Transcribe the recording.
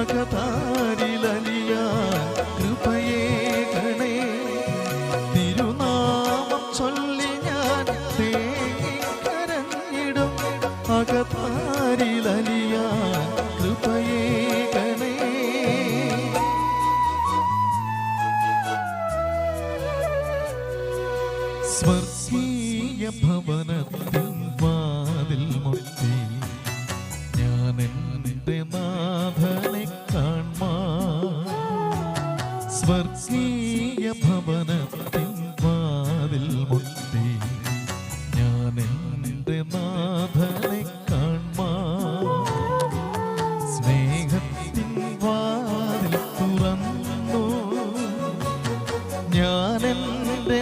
അകതാരിലലിയാൻ കൃപയേകണേ. തിരുനാമം ചൊല്ലി ഞാൻ തേങ്ങിക്കരഞ്ഞിടും അകതാരിലലിയാൻ കൃപയേകണേ. സ്വർഗീയ ഭവനത്തിൻ വാതിൽ മുട്ടി ഞാൻ എൻ്റെ നാഥനെ കാൺമാൻ. സ്വർഗീയ ഭവനത്തിൻ വാതിൽ മുട്ടി ഞാൻ എൻ്റെ നാഥനെ കാൺമാൻ. സ്നേഹത്തിൻ വാതിൽ തുറന്നു ഞാൻ എൻ്റെ